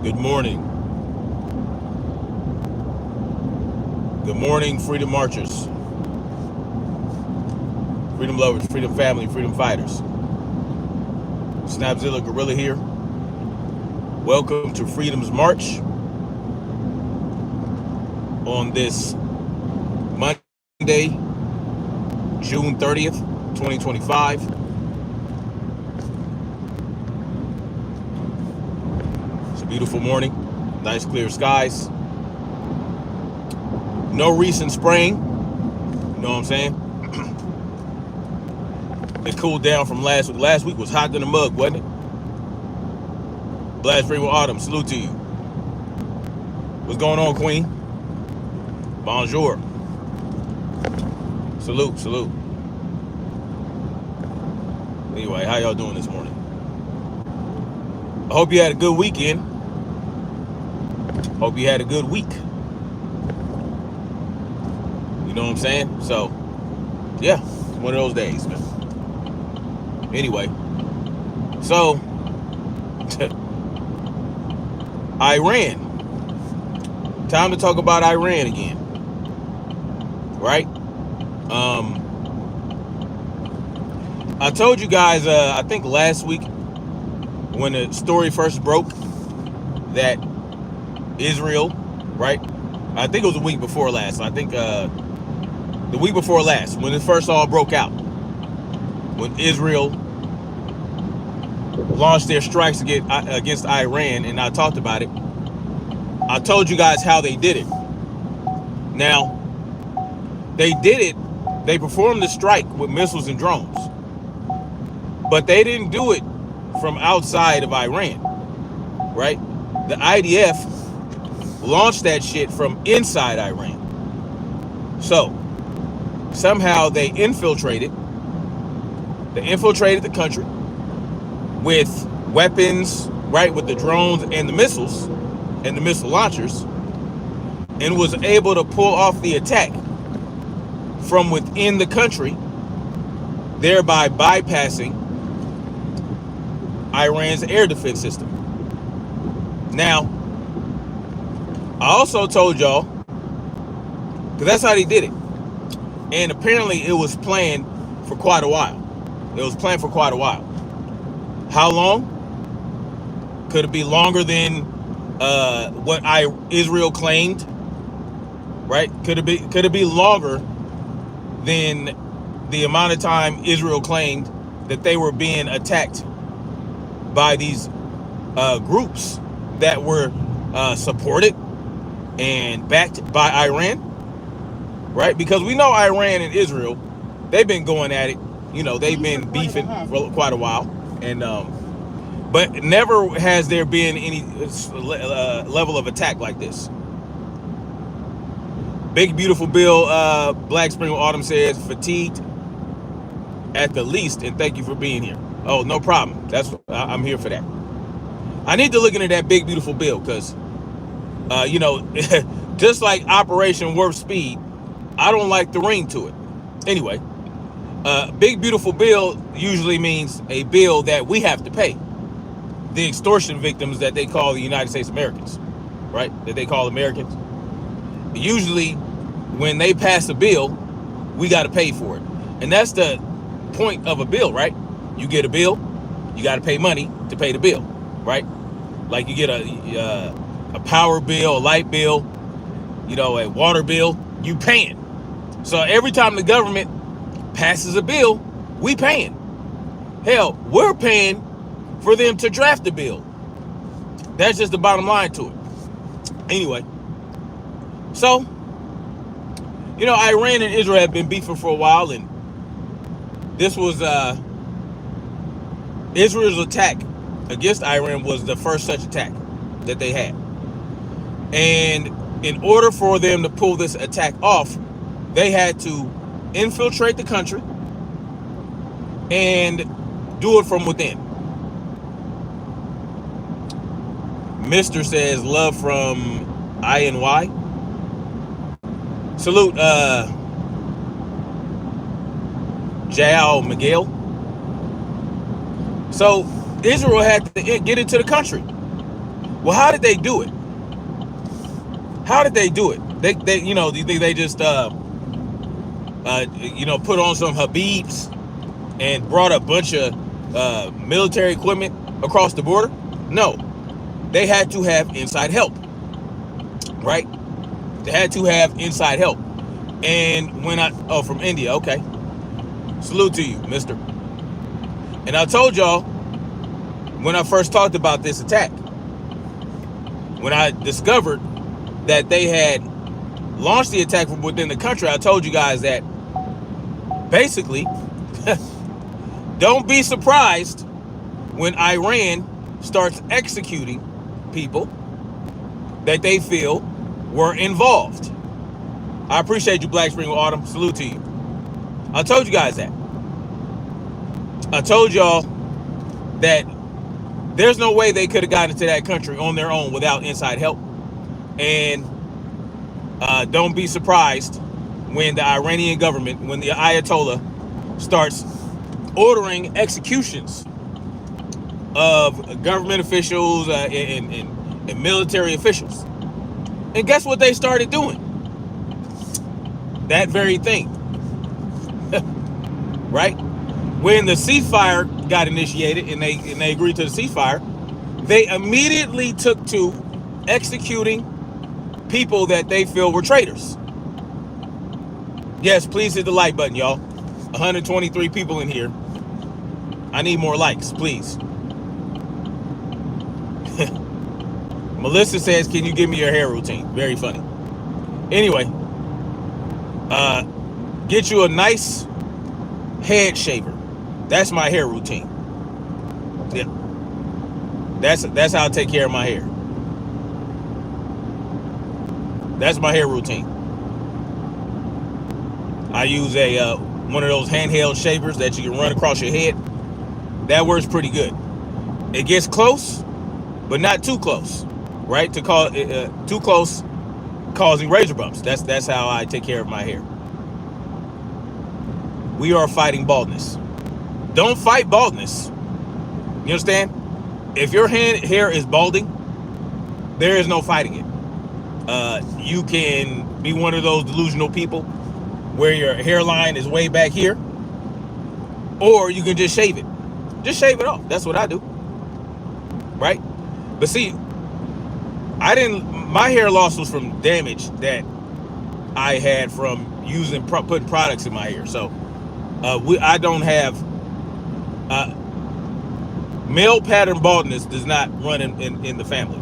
Good morning. Good morning, freedom marchers, freedom lovers, freedom family, freedom fighters. Snapzilla Gorilla here. Welcome to Freedom's March on this Monday, June 30th, 2025. It's a beautiful morning, nice clear skies. No recent spraying, you know what I'm saying? It cooled down from last week. Last week was hot than a mug, wasn't it? Blast Spring with Autumn, salute to you. What's going on, Queen? Bonjour. Salute, salute. Anyway, how y'all doing this morning? I hope you had a good weekend. Hope you had a good week. You know what I'm saying? So, yeah, one of those days, man. Anyway, so, Iran. Time to talk about Iran again. Right? I told you guys, I think last week, when the story first broke, that Israel, right? I think it was the week before last. I think the week before last, when it first all broke out, when Israel launched their strikes against Iran, and I talked about it. I told you guys how they did it. Now, they did it. They performed the strike with missiles and drones, but they didn't do it from outside of Iran, right? The IDF launched that shit from inside Iran. So somehow they infiltrated the country with weapons, right, with the drones and the missiles and the missile launchers, and was able to pull off the attack from within the country, thereby bypassing Iran's air defense system. Now, I also told y'all, because that's how they did it, and apparently it was planned for quite a while. How long? Could it be longer than what Israel claimed? Right? Could it be longer than the amount of time Israel claimed that they were being attacked by these groups that were supported and backed by Iran? Right? Because we know Iran and Israel, they've been going at it. You know, they've been beefing for quite a while, and but never has there been any level of attack like this. Big beautiful Bill, Black Spring Autumn says, fatigued at the least, and thank you for being here. Oh, no problem. I'm here for that. I need to look into that Big Beautiful Bill, because you know, just like Operation Warp Speed, I don't like the ring to it. Anyway, Big Beautiful Bill usually means a bill that we have to pay. The extortion victims that they call the United States Americans, right? That they call Americans. Usually, when they pass a bill, we got to pay for it. And that's the point of a bill, right? You get a bill, you got to pay money to pay the bill, right? Like you get a power bill, a light bill, you know, a water bill, you paying. So every time the government passes a bill, we paying. Hell, we're paying for them to draft the bill. That's just the bottom line to it. Anyway, so, you know, Iran and Israel have been beefing for a while, and this was Israel's attack against Iran was the first such attack that they had. And in order for them to pull this attack off, they had to infiltrate the country and do it from within. Mr. says, love from INY. Salute, Jao Miguel. So Israel had to get into the country. Well, how did they do it? How did they do it? They you know, do you think they just you know, put on some Habibs and brought a bunch of military equipment across the border? No, they had to have inside help, right? They had to have inside help. And when from India, okay. Salute to you, mister. And I told y'all when I first talked about this attack, when I discovered that they had launched the attack from within the country, I told you guys that basically, don't be surprised when Iran starts executing people that they feel were involved. I appreciate you, Black Spring Autumn. Salute to you. I told you guys that. I told y'all that there's no way they could have gotten into that country on their own without inside help. And don't be surprised when the Iranian government, when the Ayatollah starts ordering executions of government officials and military officials. And guess what they started doing? That very thing. Right? When the ceasefire got initiated and they agreed to the ceasefire, they immediately took to executing people that they feel were traitors. Yes, please hit the like button, y'all. 123 people in here. I need more likes, please. Melissa says, can you give me your hair routine? Very funny. Anyway, get you a nice head shaver. That's my hair routine. Yeah. That's how I take care of my hair. That's my hair routine. I use a one of those handheld shavers that you can run across your head. That works pretty good. It gets close, but not too close, right? To call too close, causing razor bumps. That's how I take care of my hair. We are fighting baldness. Don't fight baldness. You understand? If your hair is balding, there is no fighting it. You can be one of those delusional people where your hairline is way back here, or you can just shave it. Just shave it off. That's what I do. Right? But see, my hair loss was from damage that I had from putting products in my hair. So I don't have male pattern baldness does not run in the family.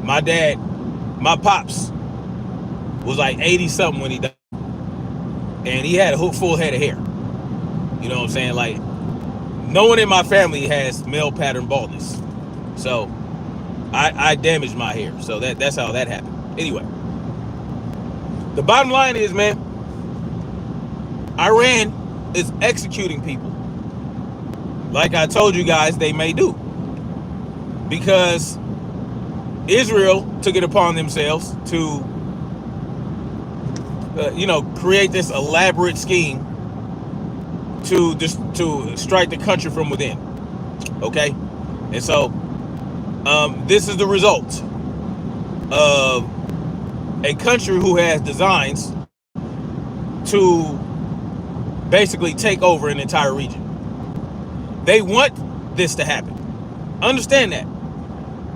My pops was like 80 something when he died, and he had a full head of hair. You know what I'm saying? Like, no one in my family has male pattern baldness. So I damaged my hair. So that's how that happened. Anyway, the bottom line is, man, Iran is executing people. Like I told you guys, they may do. Because Israel took it upon themselves to, create this elaborate scheme to strike the country from within. Okay? And so, this is the result of a country who has designs to basically take over an entire region. They want this to happen. Understand that.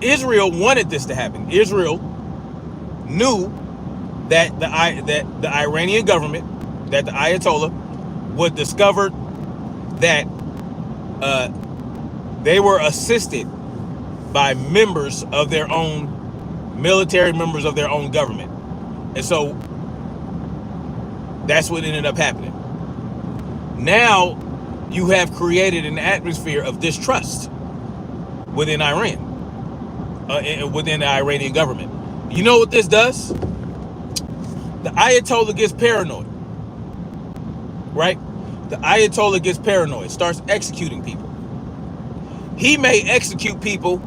Israel wanted this to happen. Israel knew that the Iranian government, that the Ayatollah, would discover that they were assisted by members of their own military, members of their own government. And so that's what ended up happening. Now you have created an atmosphere of distrust within Iran, within the Iranian government. You know what this does? The Ayatollah gets paranoid, right? The Ayatollah gets paranoid, starts executing people. He may execute people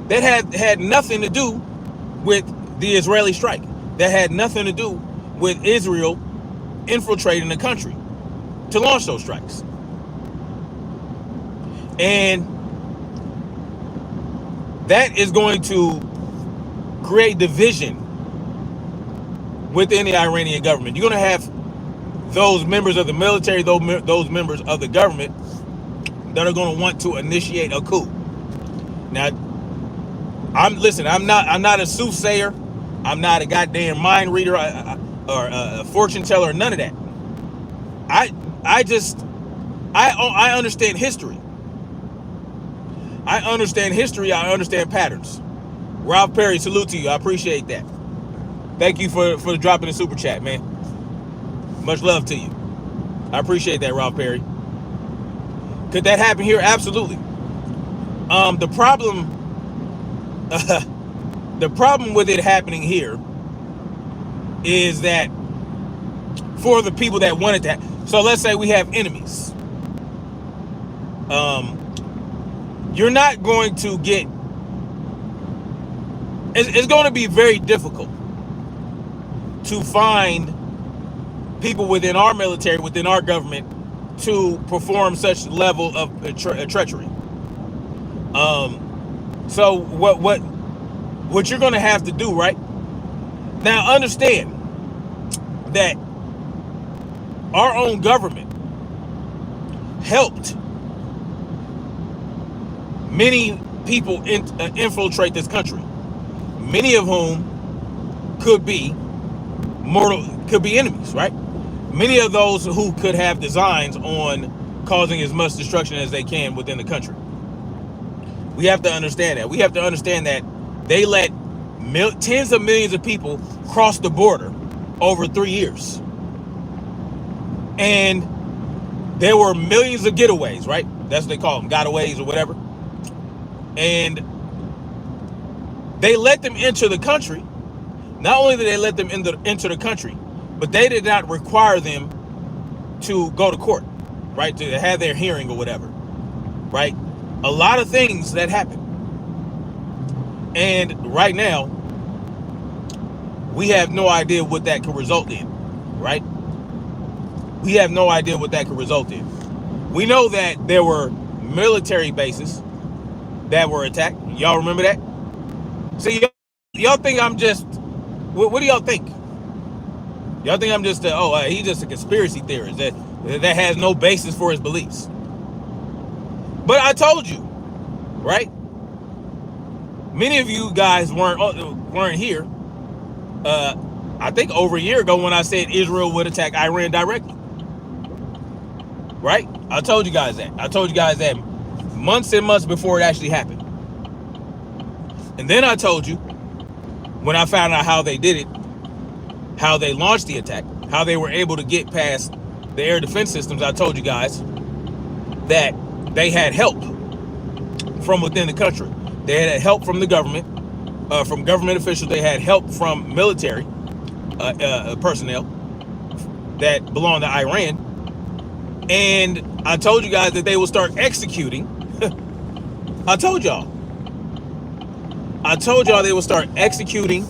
that had nothing to do with the Israeli strike, that had nothing to do with Israel infiltrating the country to launch those strikes. And that is going to create division within the Iranian government. You're going to have those members of the military, those members of the government that are going to want to initiate a coup. Now, I'm not a soothsayer. I'm not a goddamn mind reader or a fortune teller, none of that. I understand history. I understand patterns. Ralph Perry, salute to you. I appreciate that. Thank you for dropping the super chat, man. Much love to you. I appreciate that, Ralph Perry. Could that happen here? Absolutely. The problem with it happening here is that for the people that want it to happen, so let's say we have enemies. You're not going to get, it's going to be very difficult to find people within our military, within our government, to perform such level of treachery. So what you're going to have to do, right? Now understand that our own government helped many people infiltrate this country, many of whom could be enemies, right? Many of those who could have designs on causing as much destruction as they can within the country. We have to understand that. We have to understand that they let tens of millions of people cross the border over 3 years. And there were millions of getaways, right? That's what they call them, gotaways or whatever. And they let them enter the country. Not only did they let them enter the country, but they did not require them to go to court, right? To have their hearing or whatever, right? A lot of things that happen. And right now, we have no idea what that could result in, right? We have no idea what that could result in. We know that there were military bases that were attacked. Y'all remember that? See, y'all think I'm just, what do y'all think? Y'all think I'm just, he's just a conspiracy theorist that has no basis for his beliefs. But I told you, right? Many of you guys weren't here. I think over a year ago when I said Israel would attack Iran directly. Right? I told you guys that. I told you guys that months and months before it actually happened. And then I told you, when I found out how they did it, how they launched the attack, how they were able to get past the air defense systems, I told you guys that they had help from within the country. They had help from the government, from government officials. They had help from military personnel that belonged to Iran. And I told you guys that they will start executing. I told y'all they will start executing.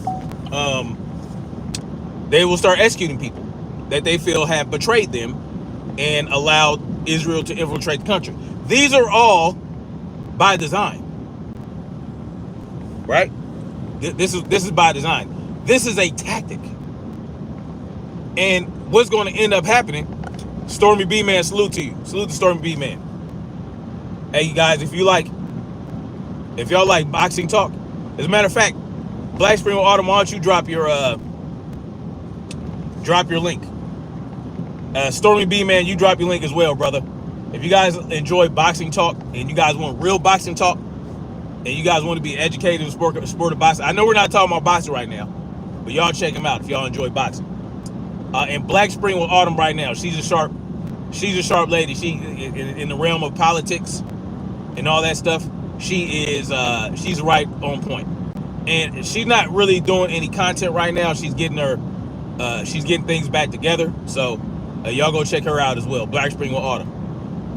They will start executing people that they feel have betrayed them and allowed Israel to infiltrate the country. These are all by design, right? This is by design. This is a tactic. And what's going to end up happening? Stormy B Man, salute to you. Salute to Stormy B Man. Hey, you guys, if y'all like boxing talk, as a matter of fact, Black Spring Autumn, why don't you drop your link? Stormy B Man, you drop your link as well, brother. If you guys enjoy boxing talk and you guys want real boxing talk and you guys want to be educated in sport of boxing, I know we're not talking about boxing right now, but y'all check him out if y'all enjoy boxing. And Black Spring with Autumn right now, she's a sharp lady. She in the realm of politics and all that stuff. She's right on point. And she's not really doing any content right now. She's getting things back together. So y'all go check her out as well. Black Spring with Autumn.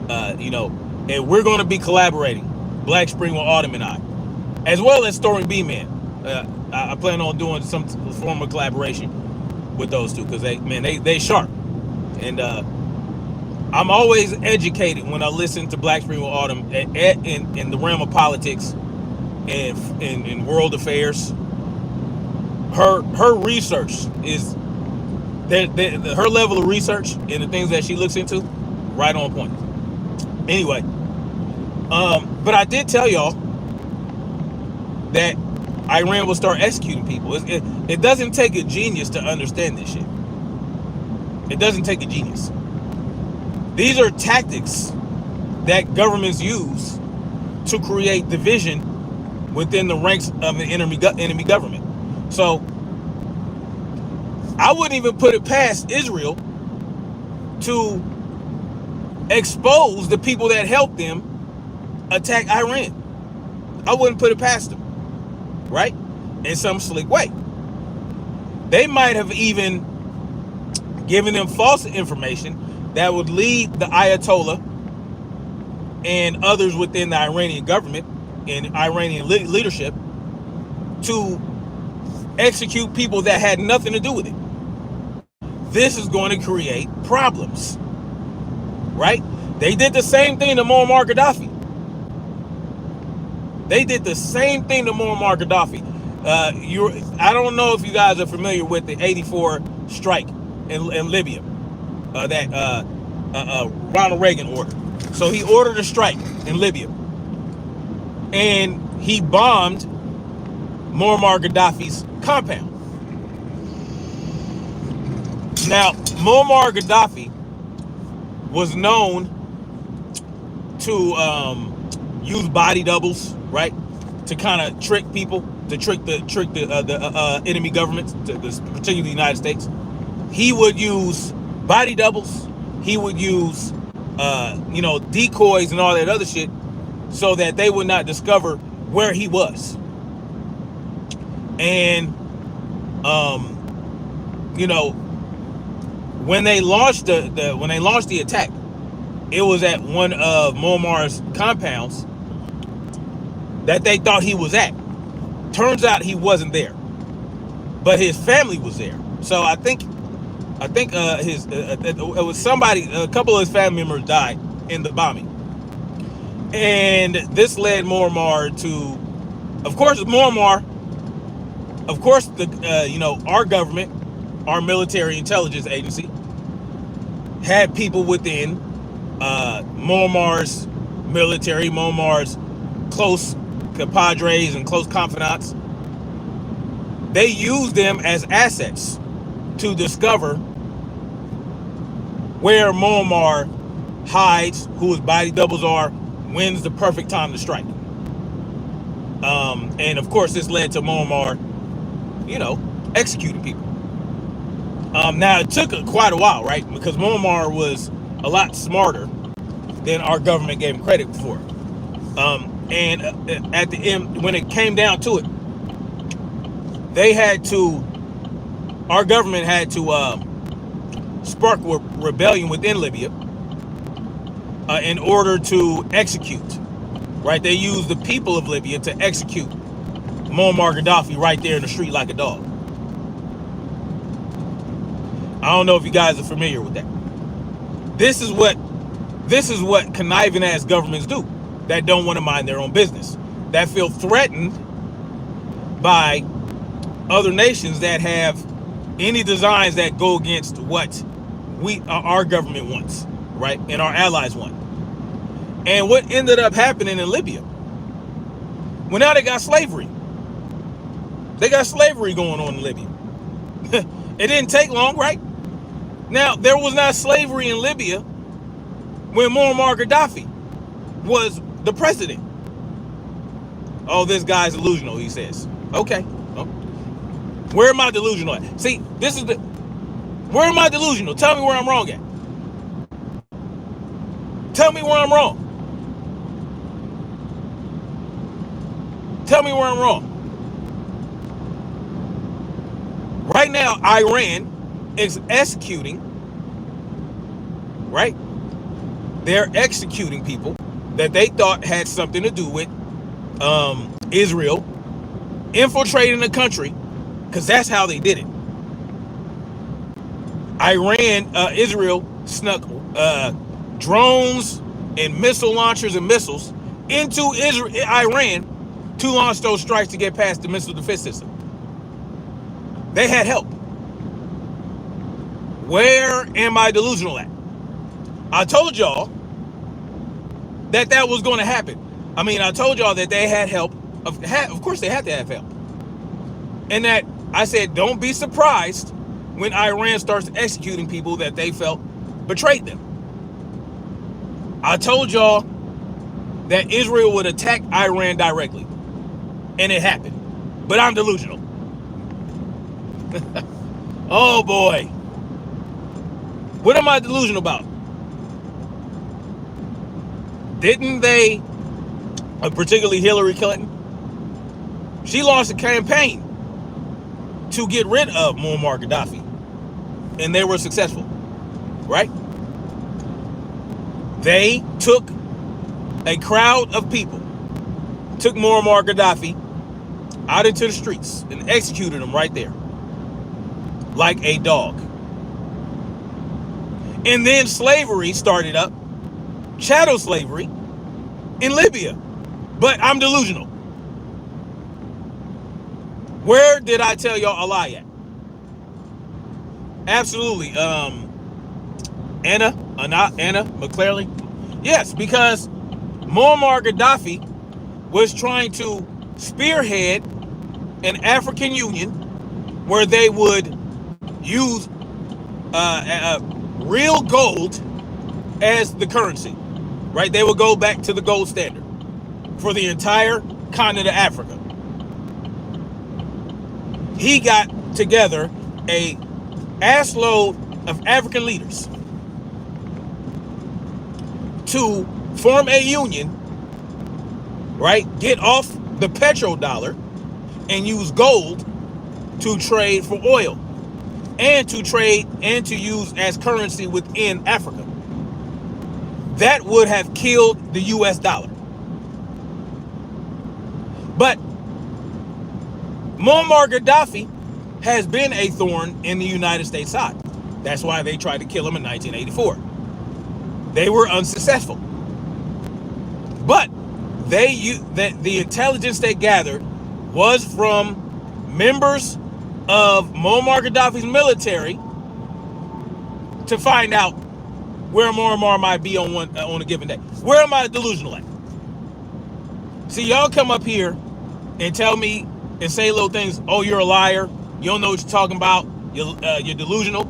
And we're going to be collaborating, Black Spring with Autumn and I, as well as Stormy B Man. I plan on doing some form of collaboration with those two because they sharp. And I'm always educated when I listen to Black Spring with Autumn in the realm of politics and in world affairs her research is her level of research and the things that she looks into, right on point. Anyway, but I did tell y'all that Iran will start executing people. It doesn't take a genius to understand this shit. It doesn't take a genius. These are tactics that governments use to create division within the ranks of an enemy government. So I wouldn't even put it past Israel to expose the people that helped them attack Iran. I wouldn't put it past them, right? In some slick way. They might have even given them false information that would lead the Ayatollah and others within the Iranian government and Iranian leadership to execute people that had nothing to do with it. This is going to create problems, right? They did the same thing to Muammar Gaddafi. They did the same thing to Muammar Gaddafi. I don't know if you guys are familiar with the '84 strike in Libya that Ronald Reagan ordered. So he ordered a strike in Libya, and he bombed Muammar Gaddafi's compound. Now, Muammar Gaddafi was known to use body doubles, right, to kind of trick people, to trick the enemy governments, particularly the United States. He would use body doubles. He would use decoys and all that other shit, so that they would not discover where he was. And when they launched the attack, it was at one of Muammar's compounds that they thought he was at. Turns out he wasn't there, but his family was there. So I think it was somebody. A couple of his family members died in the bombing, and this led Muammar to, of course, our government, our military intelligence agency, had people within Muammar's military, Muammar's close compadres and close confidants. They used them as assets to discover where Muammar hides, who his body doubles are, when's the perfect time to strike. And of course, this led to Muammar, executing people. Now, it took quite a while, right? Because Muammar was a lot smarter than our government gave him credit for. And at the end, when it came down to it, our government had to spark rebellion within Libya in order to execute, right? They used the people of Libya to execute Muammar Gaddafi right there in the street like a dog. I don't know if you guys are familiar with that. This is what conniving ass governments do, that don't want to mind their own business, that feel threatened by other nations that have any designs that go against what our government wants, right, and our allies want. And what ended up happening in Libya? Well, now they got slavery. They got slavery going on in Libya. It didn't take long, right? Now, there was not slavery in Libya when Muammar Gaddafi was the president. Oh, this guy's delusional, he says. Okay. Oh. Where am I delusional at? See, where am I delusional? Tell me where I'm wrong at. Tell me where I'm wrong. Tell me where I'm wrong. Right now, Iran is executing, right? They're executing people that they thought had something to do with Israel infiltrating the country, because that's how they did it. Israel snuck drones and missile launchers and missiles into Iran to launch those strikes to get past the missile defense system. They had help. Where am I delusional at? I told y'all that that was going to happen. I mean, I told y'all that they had help. Of course, they had to have help. And that I said, don't be surprised when Iran starts executing people that they felt betrayed them. I told y'all that Israel would attack Iran directly. And it happened. But I'm delusional. Oh boy. What am I delusional about? Didn't they, particularly Hillary Clinton, she launched a campaign to get rid of Muammar Gaddafi. And they were successful, right? They took a crowd of people, took Muammar Gaddafi out into the streets and executed him right there, like a dog. And then slavery started up, chattel slavery in Libya. But I'm delusional. Where did I tell y'all a lie at? Absolutely. Anna McClellan. Yes, because Muammar Gaddafi was trying to spearhead an African Union where they would use real gold as the currency, right? They would go back to the gold standard for the entire continent of Africa. He got together a assload of African leaders to form a union, right? Get off the petrodollar and use gold to trade for oil and to trade and to use as currency within Africa. That would have killed the US dollar. But Muammar Gaddafi has been a thorn in the United States side. That's why they tried to kill him in 1984. They were unsuccessful. But the intelligence they gathered was from members of Muammar Gaddafi's military to find out where Muammar might be on a given day. Where am I delusional at? See, y'all come up here and tell me and say little things. Oh, you're a liar. You don't know what you're talking about. You're delusional.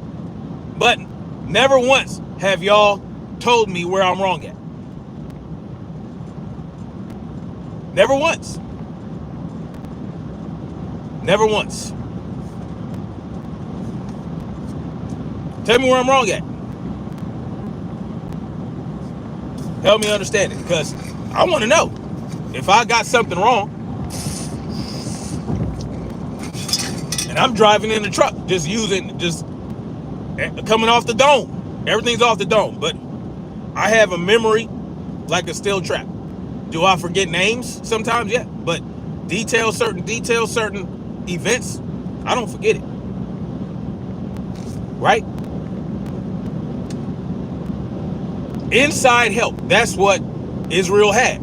But never once have y'all told me where I'm wrong at. Never once. Never once. Tell me where I'm wrong at. Help me understand it, because I want to know if I got something wrong. And I'm driving in the truck, just coming off the dome. Everything's off the dome, but I have a memory like a steel trap. Do I forget names sometimes? Yeah, but certain events, I don't forget it. Right? Inside help. That's what Israel had.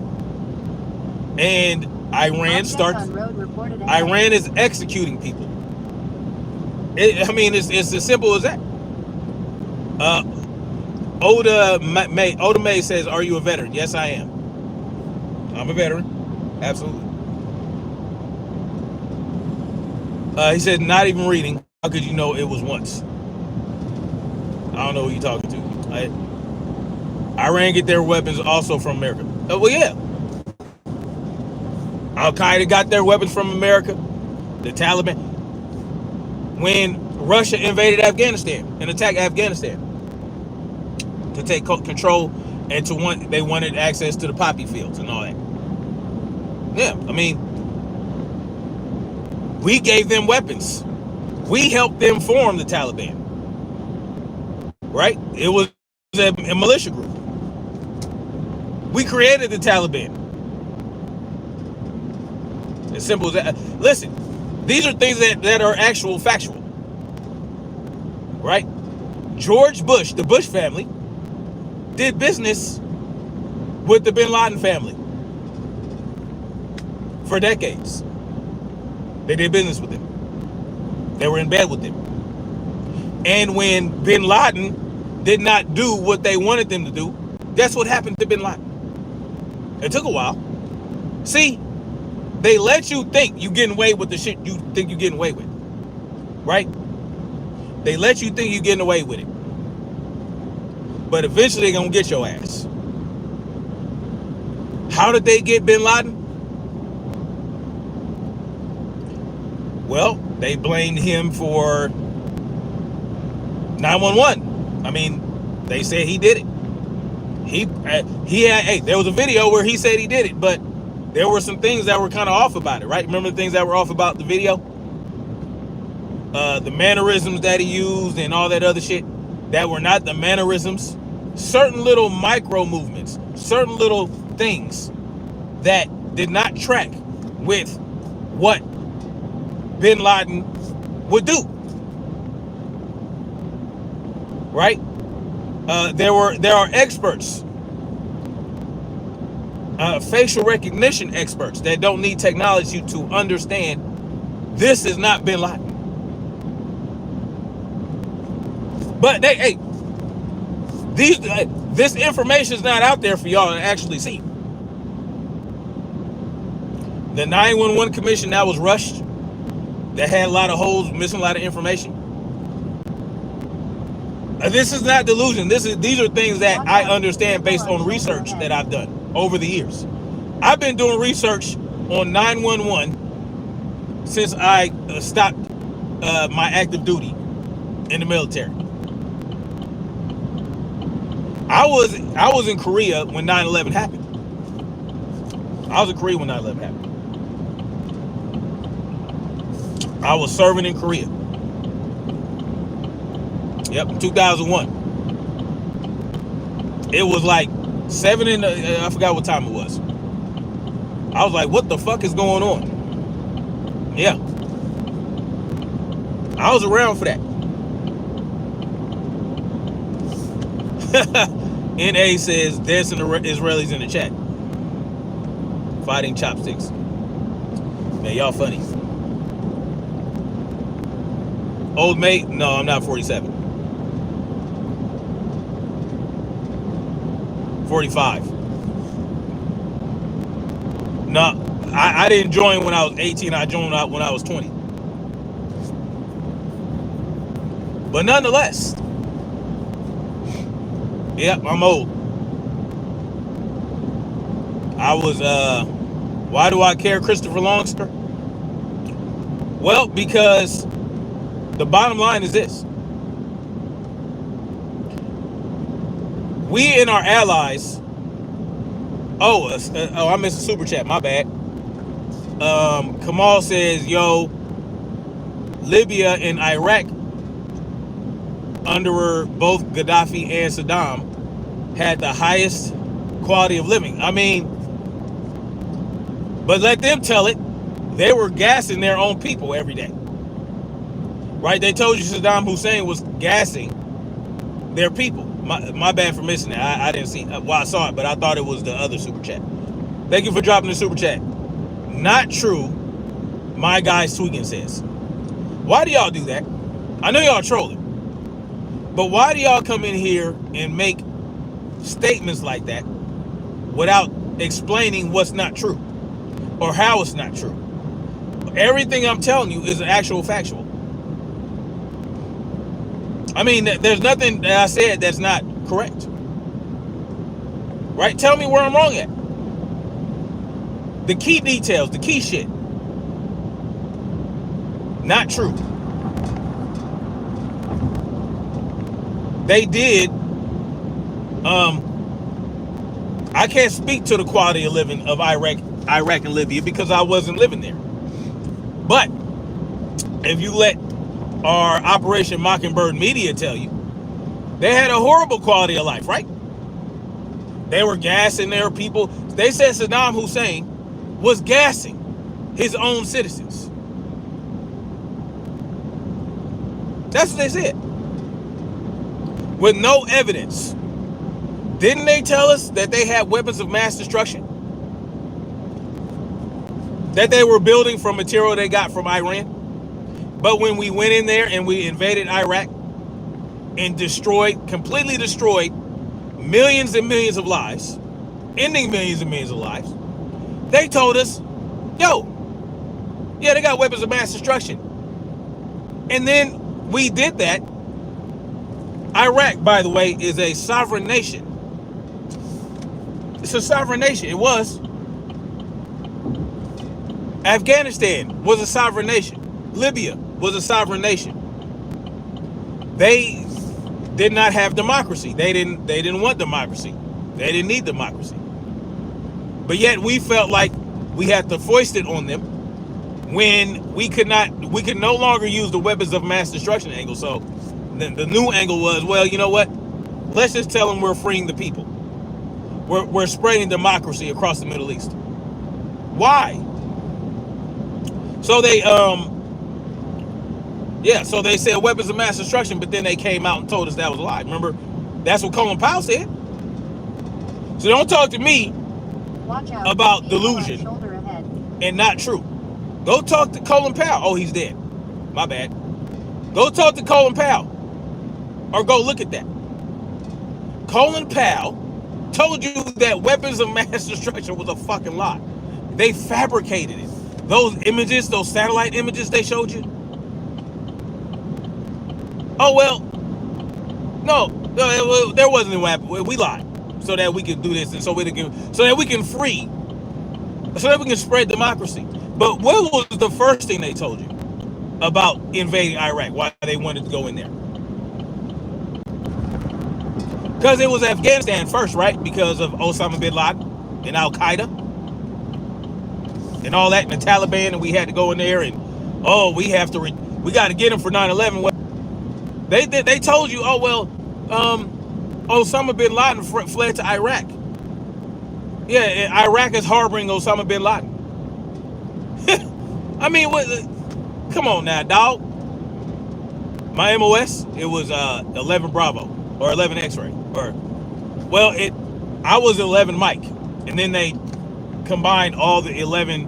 And Iran is executing people. It's as simple as that. Oda May says, are you a veteran? Yes, I am. I'm a veteran. Absolutely. He said, not even reading. How could you know it was once? I don't know who you're talking to. Iran get their weapons also from America. Well, yeah. Al-Qaeda got their weapons from America. The Taliban. When Russia invaded Afghanistan and attacked Afghanistan to take control and they wanted access to the poppy fields and all that. Yeah, we gave them weapons. We helped them form the Taliban. Right? It was a militia group. We created the Taliban. As simple as that. Listen, these are things that are actual factual. Right? George Bush, the Bush family, did business with the Bin Laden family for decades. They did business with them. They were in bed with them. And when bin Laden did not do what they wanted them to do, guess what happened to bin Laden? It took a while. See, they let you think you getting away with the shit you think you're getting away with. Right? They let you think you're getting away with it. But eventually they're going to get your ass. How did they get bin Laden? Well, they blamed him for 911. I mean, they said he did it. There was a video where he said he did it, but there were some things that were kind of off about it, right? Remember the things that were off about the video? The mannerisms that he used and all that other shit that were not the mannerisms. Certain little micro movements, certain little things that did not track with what bin Laden would do. Right? There are experts, facial recognition experts that don't need technology to understand this is not bin Laden. But this information is not out there for y'all to actually see. The 911 commission that was rushed, that had a lot of holes, missing a lot of information. This is not delusion. These are things that I understand based on research that I've done over the years. I've been doing research on 911 since I stopped my active duty in the military. I was in Korea when 9/11 happened. I was in Korea when 9/11 happened. I was serving in Korea. Yep, 2001. It was like 7 in the, I forgot what time it was. I was like, what the fuck is going on? Yeah. I was around for that. NA says dancing Israelis in the chat. Fighting chopsticks. Man, y'all funny. Old mate? No, I'm not 47. 45. No, I didn't join when I was 18. I joined out when I was 20. But nonetheless, yep, I'm old. I was, why do I care, Christopher Longster? Well, because the bottom line is this. We and our allies. I missed a super chat. My bad. Kamal says, yo, Libya and Iraq, under both Gaddafi and Saddam, had the highest quality of living. I mean, but let them tell it. They were gassing their own people every day. Right? They told you Saddam Hussein was gassing their people. My bad for missing it. I didn't see. Well, I saw it, but I thought it was the other super chat. Thank you for dropping the super chat. Not true. My guy Sweegan says. Why do y'all do that? I know y'all trolling, but why do y'all come in here and make statements like that without explaining what's not true or how it's not true? Everything I'm telling you is an actual factual. I mean, there's nothing that I said that's not correct. Right? Tell me where I'm wrong at. The key details, the key shit. Not true. They did. I can't speak to the quality of living of Iraq and Libya because I wasn't living there. But if you let our Operation Mockingbird media tell you, they had a horrible quality of life, right? They were gassing their people. They said Saddam Hussein was gassing his own citizens. That's what they said. With no evidence. Didn't they tell us that they had weapons of mass destruction? That they were building from material they got from Iran? But when we went in there and we invaded Iraq and completely destroyed millions and millions of lives, ending millions and millions of lives, they told us, yo, yeah, they got weapons of mass destruction. And then we did that. Iraq, by the way, is a sovereign nation. It's a sovereign nation. It was. Afghanistan was a sovereign nation. Libya was a sovereign nation. They did not have democracy. They didn't want democracy. They didn't need democracy. But yet we felt like we had to foist it on them when we could no longer use the weapons of mass destruction angle. So the new angle was, well, you know what? Let's just tell them we're freeing the people. We're spreading democracy across the Middle East. Why? So they so they said weapons of mass destruction, but then they came out and told us that was a lie. Remember, that's what Colin Powell said. So don't talk to me about delusion and not true. Go talk to Colin Powell. Oh, he's dead. My bad. Go talk to Colin Powell. Or go look at that. Colin Powell told you that weapons of mass destruction was a fucking lie. They fabricated it. Those images, those satellite images they showed you. Oh, well, no, there wasn't a weapon. We lied so that we could do this and so that we can spread democracy. But what was the first thing they told you about invading Iraq? Why they wanted to go in there? Because it was Afghanistan first, right? Because of Osama bin Laden and Al Qaeda and all that, and the Taliban, and we had to go in there and we got to get them for 9/11. They told you, Osama bin Laden fled to Iraq. Yeah, Iraq is harboring Osama bin Laden. I mean, come on now, dog. My MOS, it was 11 Bravo or 11 X-ray, I was 11 Mike, and then they combined all the 11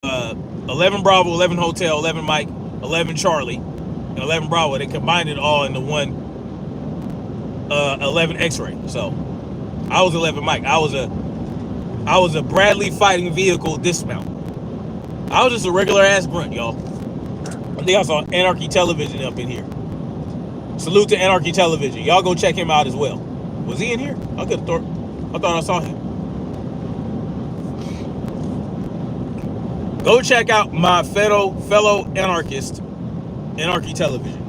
Bravo, 11 Hotel, 11 Mike, 11 Charlie, and 11 Bravo. They combined it all into one 11 X-ray. So I was 11 Mike. I was a Bradley fighting vehicle dismount. I was just a regular ass grunt, y'all. I think I saw Anarchy Television up in here. Salute to Anarchy Television. Y'all go check him out as well. Was he in here? I thought I saw him. Go check out my fellow anarchist, Anarchy Television.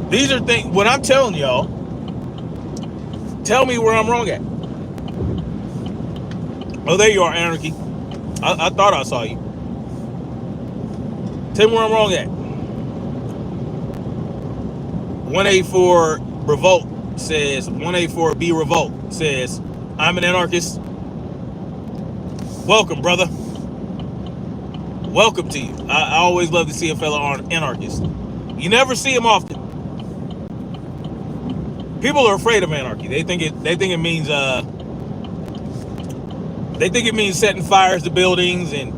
These are things, what I'm telling y'all, tell me where I'm wrong at. Oh, there you are, Anarchy. I thought I saw you. Tell me where I'm wrong at. 184 Revolt says, 184B Revolt says, I'm an anarchist. Welcome, brother. Welcome to you. I always love to see a fellow anarchist. You never see him often. People are afraid of anarchy. They think it means setting fires to buildings, and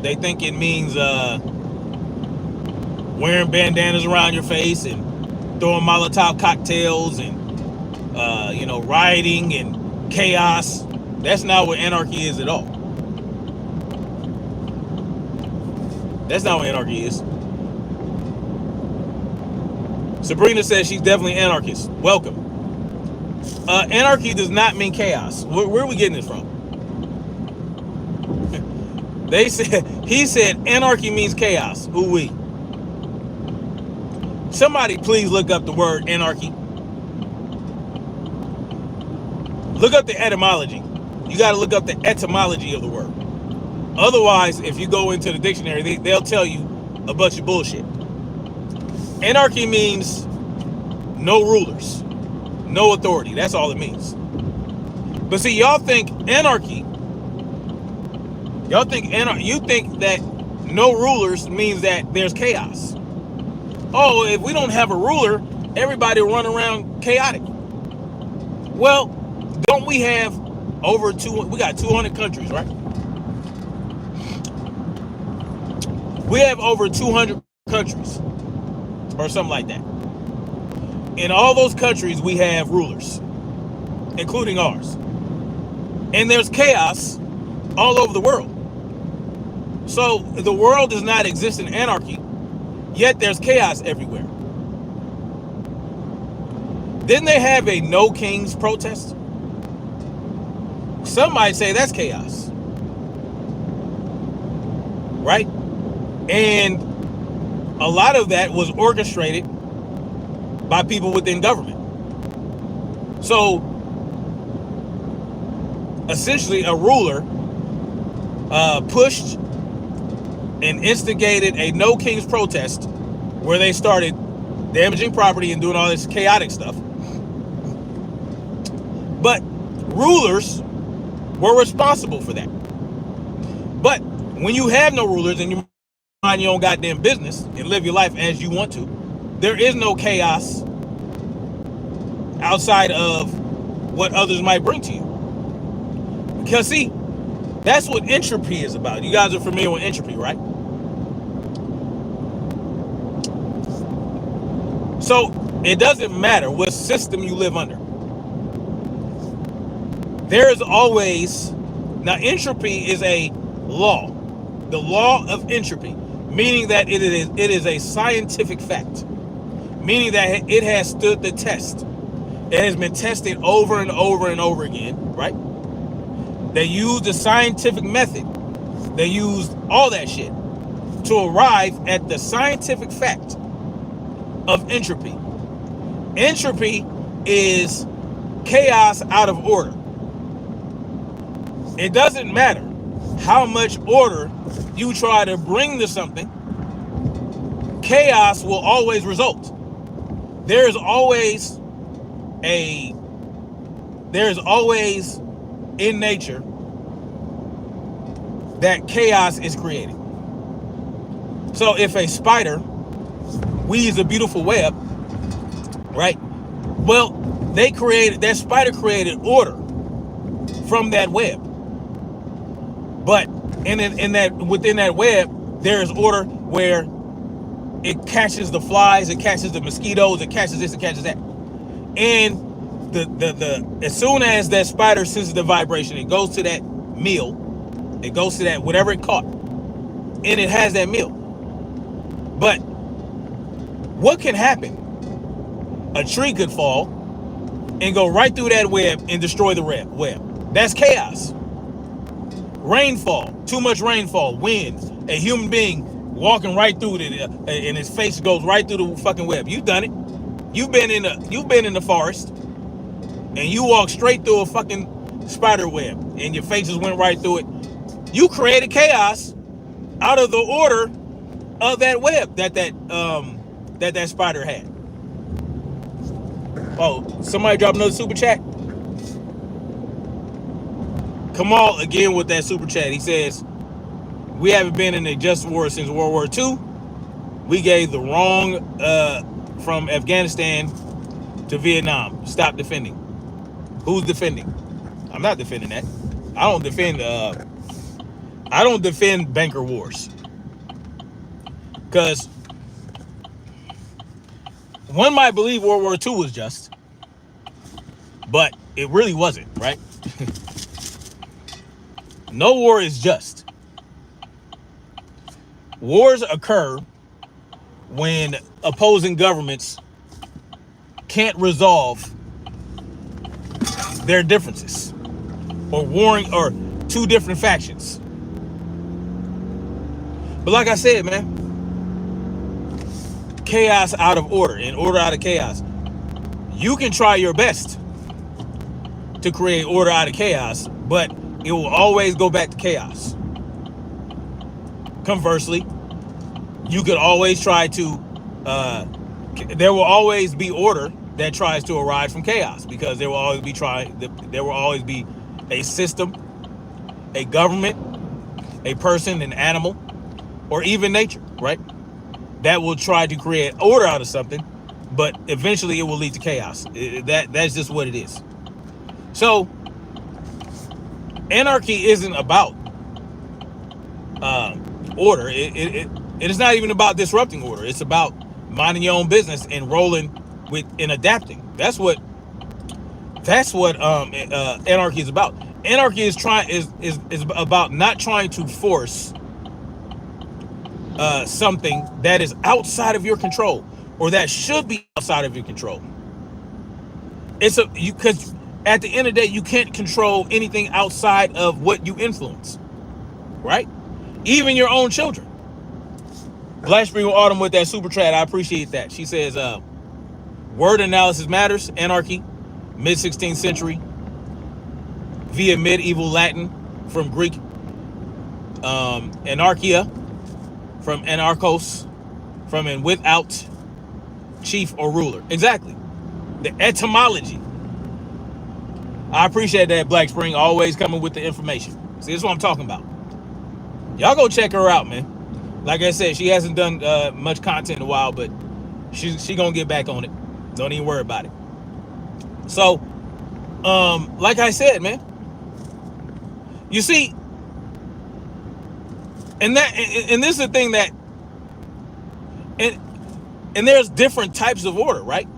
they think it means wearing bandanas around your face and throwing Molotov cocktails and rioting and chaos. That's not what anarchy is at all. That's not what anarchy is. Sabrina says she's definitely anarchist. Welcome. Anarchy does not mean chaos. Where are we getting this from? He said anarchy means chaos. Ooh-wee. Somebody please look up the word anarchy. Look up the etymology. You got to look up the etymology of the word. Otherwise, if you go into the dictionary, they'll tell you a bunch of bullshit. Anarchy means no rulers, no authority. That's all it means. But see, y'all think anarchy. You think that no rulers means that there's chaos. Oh, if we don't have a ruler, everybody will run around chaotic. Well, don't we have over we got 200 countries, right? We have over 200 countries or something like that. In all those countries, we have rulers, including ours. And there's chaos all over the world. So the world does not exist in anarchy, yet there's chaos everywhere. Didn't they have a no kings protest? Some might say that's chaos, right? And a lot of that was orchestrated by people within government. So essentially a ruler pushed and instigated a no kings protest where they started damaging property and doing all this chaotic stuff. But rulers were responsible for that. But when you have no rulers and you mind your own goddamn business and live your life as you want to, there is no chaos outside of what others might bring to you. Because see, that's what entropy is about. You guys are familiar with entropy, right? So it doesn't matter what system you live under. There is always, now entropy is a law, the law of entropy, meaning that it is a scientific fact, meaning that it has stood the test. It has been tested over and over and over again, right? They used the scientific method. They used all that shit to arrive at the scientific fact of entropy. Entropy is chaos out of order. It doesn't matter how much order you try to bring to something, chaos will always result. There is always in nature that chaos is created. So if a spider weaves a beautiful web, right? Well, that spider created order from that web. But within that web, there is order where it catches the flies, it catches the mosquitoes, it catches this, it catches that. And as soon as that spider senses the vibration, it goes to that meal, it goes to that whatever it caught, and it has that meal. But what can happen? A tree could fall and go right through that web and destroy the web. That's chaos. Rainfall, too much rainfall, wind, a human being walking right through it, and his face goes right through the fucking web. You've done it. You've been in the forest, and you walk straight through a fucking spider web, and your face just went right through it. You created chaos out of the order of that web that spider had. Oh, somebody drop another super chat. Kamal again with that super chat. He says, we haven't been in a just war since World War II. We gave the wrong from Afghanistan to Vietnam. Stop defending. Who's defending? I'm not defending that. I don't defend banker wars. Because one might believe World War II was just, but it really wasn't, right? No war is just. Wars occur when opposing governments can't resolve their differences, or warring, or two different factions. But like I said, man, chaos out of order and order out of chaos. You can try your best to create order out of chaos, but it will always go back to chaos. Conversely, you could always try to, there will always be order that tries to arise from chaos, because there will always be a system, a government, a person, an animal, or even nature, right? That will try to create order out of something, but eventually it will lead to chaos. That's just what it is. So anarchy isn't about order. It is not even about disrupting order. It's about minding your own business and rolling with and adapting. That's what anarchy is about. Anarchy is about not trying to force something that is outside of your control, or that should be outside of your control. Because at the end of the day, you can't control anything outside of what you influence, right? Even your own children. Black Spring Autumn with that super chat, I appreciate that. She says, word analysis matters. Anarchy, mid 16th century, via medieval Latin from Greek, anarchia from anarchos, from and without, chief or ruler. Exactly. The etymology. I appreciate that, Black Spring, always coming with the information. See, this is what I'm talking about. Y'all go check her out, man. Like I said, she hasn't done much content in a while, but she gonna get back on it. Don't even worry about it. So, like I said, man, you see, and this is the thing that, and there's different types of order, right?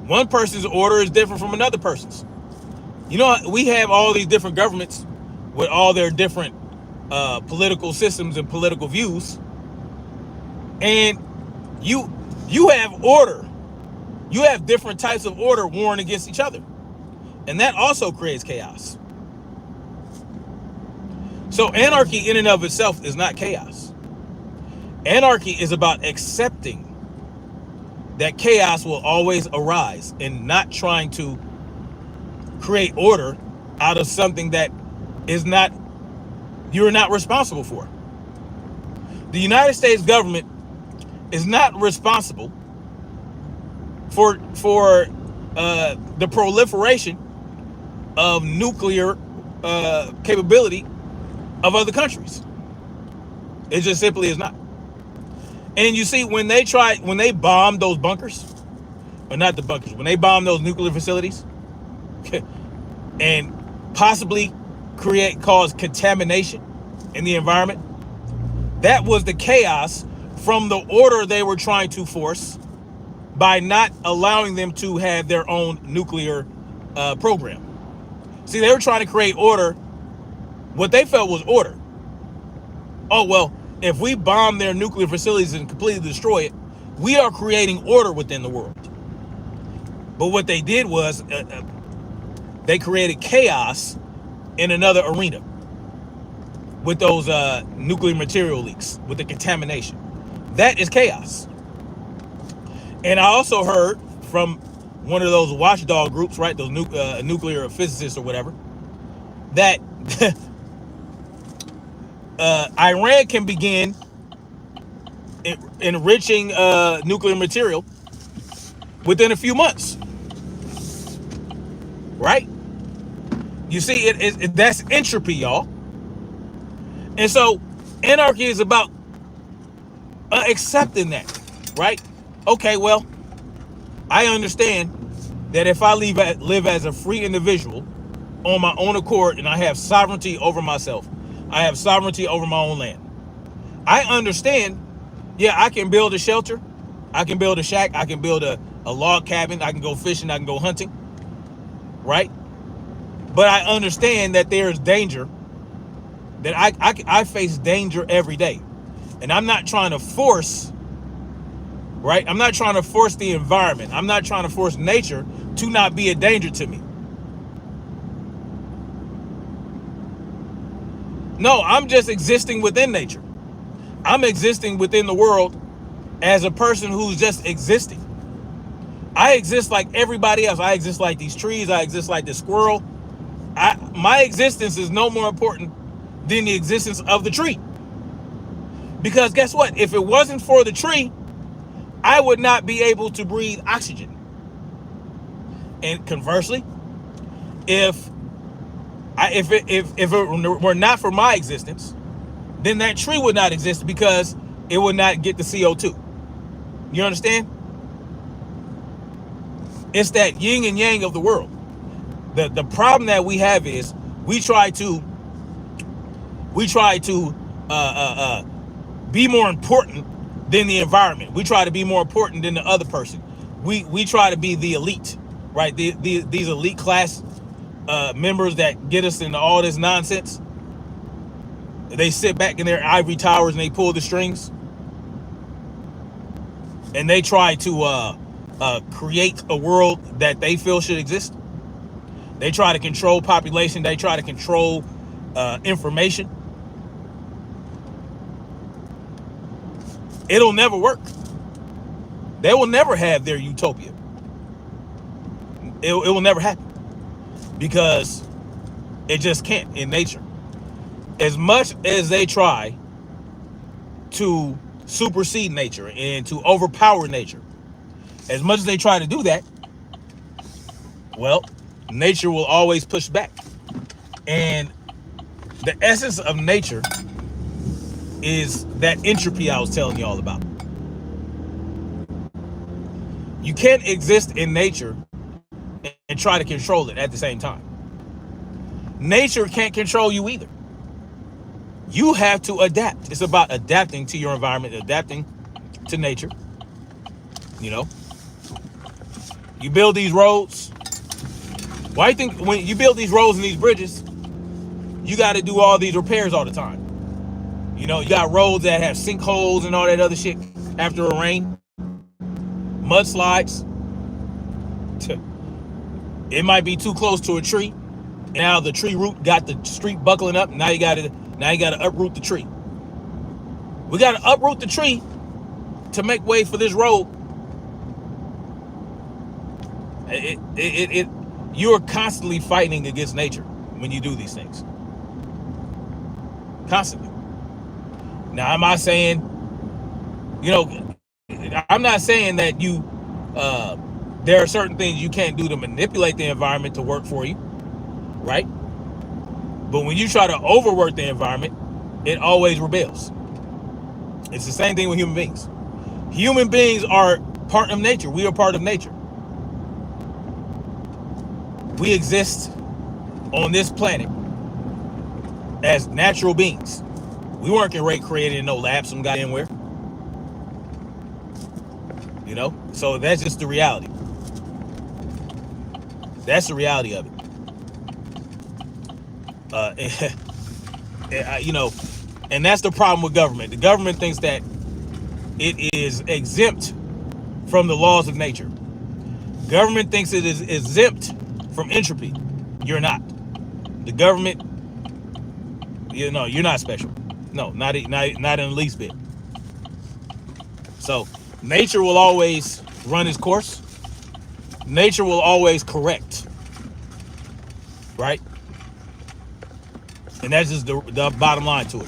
One person's order is different from another person's. You know, we have all these different governments with all their different political systems and political views, and you have order. You have different types of order warring against each other, and that also creates chaos. So anarchy in and of itself is not chaos. Anarchy is about accepting that chaos will always arise and not trying to create order out of something that is not, you're not responsible for. The United States government is not responsible for the proliferation of nuclear capability of other countries. It just simply is not. And you see, when they bomb those bunkers, or not the bunkers, when they bomb those nuclear facilities and possibly cause contamination in the environment, that was the chaos from the order they were trying to force by not allowing them to have their own nuclear program. See, they were trying to create order, what they felt was order. Oh, well, if we bomb their nuclear facilities and completely destroy it, we are creating order within the world. But what they did was they created chaos in another arena with those nuclear material leaks, with the contamination. That is chaos. And I also heard from one of those watchdog groups, right, those nuclear physicists or whatever, that Iran can begin enriching nuclear material within a few months, right? You see, that's entropy, y'all. And so anarchy is about accepting that, right? Okay, well, I understand that if I live as a free individual on my own accord, and I have sovereignty over myself, I have sovereignty over my own land, I understand, yeah, I can build a shelter, I can build a shack, I can build a log cabin, I can go fishing, I can go hunting, right? But I understand that there's danger, that I face danger every day. And I'm not trying to force, right? I'm not trying to force the environment. I'm not trying to force nature to not be a danger to me. No, I'm just existing within nature. I'm existing within the world as a person who's just existing. I exist like everybody else. I exist like these trees. I exist like this squirrel. My existence is no more important than the existence of the tree. Because guess what? If it wasn't for the tree, I would not be able to breathe oxygen. And conversely, if it were not for my existence, then that tree would not exist because it would not get the CO2. You understand? It's that yin and yang of the world. the problem that we have is we try to be more important than the environment. We try to be more important than the other person. We try to be the elite, right? These elite class members that get us into all this nonsense. They sit back in their ivory towers and they pull the strings, and they try to create a world that they feel should exist. They try to control population. They try to control information. It'll never work. They will never have their utopia. It will never happen because it just can't in nature. As much as they try to supersede nature and to overpower nature, as much as they try to do that, well, nature will always push back. And the essence of nature is that entropy I was telling you all about. You can't exist in nature and try to control it at the same time. Nature can't control you either. You have to adapt. It's about adapting to your environment, adapting to nature. You know, you build these roads. Why do you think when you build these roads and these bridges, you got to do all these repairs all the time? You know, you got roads that have sinkholes and all that other shit after a rain, mudslides. It might be too close to a tree. Now the tree root got the street buckling up. Now you got to uproot the tree. We got to uproot the tree to make way for this road. You're constantly fighting against nature when you do these things. Constantly. Now, am I saying, you know, I'm not saying that there are certain things you can't do to manipulate the environment to work for you, right? But when you try to overwork the environment, it always rebels. It's the same thing with human beings. Human beings are part of nature. We are part of nature. We exist on this planet as natural beings. We weren't created in no lab some goddamn where. You know? So that's just the reality. That's the reality of it. You know, and that's the problem with government. The government thinks that it is exempt from the laws of nature. Government thinks it is exempt from entropy. You're not. The government, you know, you're not special. No, not in the least bit. So nature will always run its course. Nature will always correct. Right? And that's just the bottom line to it.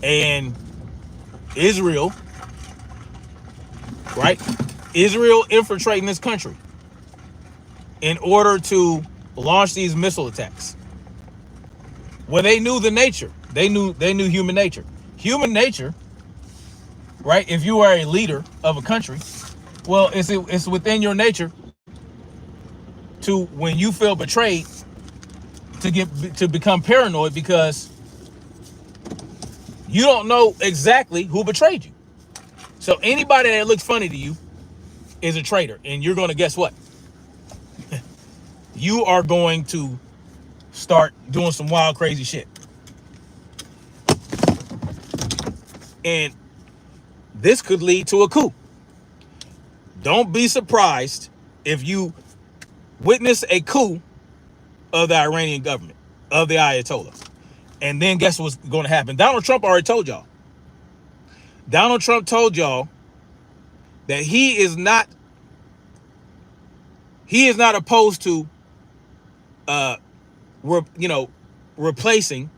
And Israel, right? Israel infiltrating this country in order to launch these missile attacks. Well, they knew the nature. They knew human nature. Human nature, right? If you are a leader of a country, well, it's within your nature to, when you feel betrayed, to become paranoid because you don't know exactly who betrayed you. So anybody that looks funny to you is a traitor, and you're going to, guess what? You are going to start doing some wild, crazy shit. And this could lead to a coup. Don't be surprised if you witness a coup of the Iranian government, of the Ayatollah. And then guess what's going to happen? Donald Trump already told y'all. Donald Trump told y'all that he is not opposed to replacing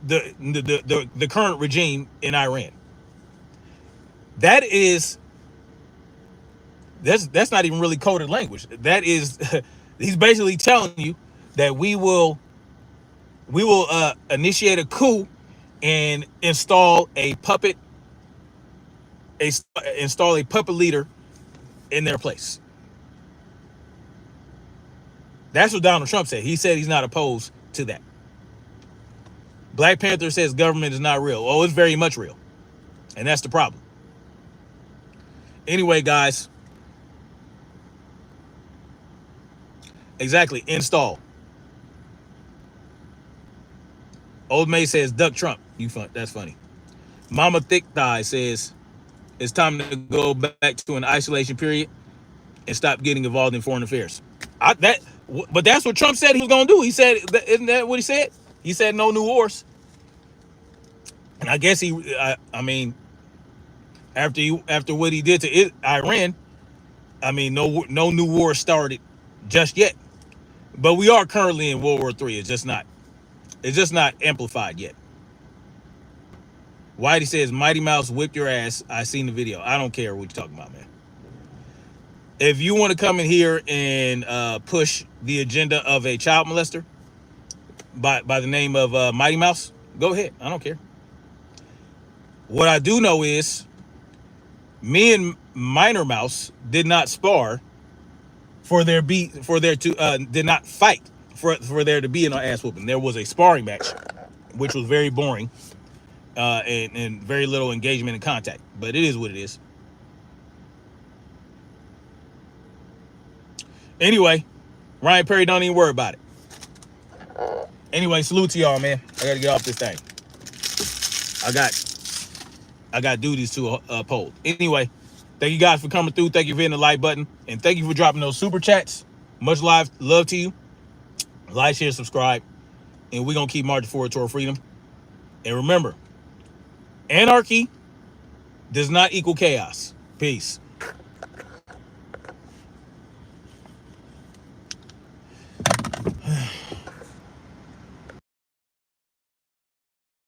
the current regime in Iran. That's not even really coded language. That is he's basically telling you that we will initiate a coup and install a puppet leader in their place. That's what Donald Trump said. He said he's not opposed to that. Black Panther says government is not real. Oh, it's very much real. And that's the problem. Anyway, guys. Exactly. Install. Old May says duck Trump. That's funny. Mama Thick Thigh says it's time to go back to an isolation period and stop getting involved in foreign affairs. But that's what Trump said he was going to do. He said, isn't that what he said? He said no new wars. And I guess I mean, after what he did to Iran, I mean, no new war started just yet. But we are currently in World War III. It's just not amplified yet. Whitey says, Mighty Mouse whipped your ass. I seen the video. I don't care what you're talking about, man. If you want to come in here and push the agenda of a child molester by the name of Mighty Mouse, go ahead. I don't care. What I do know is me and Minor Mouse did not spar did not fight for there to be an ass whooping. There was a sparring match, which was very boring and very little engagement and contact. But it is what it is. Anyway, Ryan Perry, don't even worry about it. Anyway, salute to y'all, man. I gotta get off this thing. I got duties to uphold. Anyway, thank you guys for coming through. Thank you for hitting the like button. And thank you for dropping those super chats. Much love to you. Like, share, subscribe. And we're going to keep marching forward toward freedom. And remember, anarchy does not equal chaos. Peace.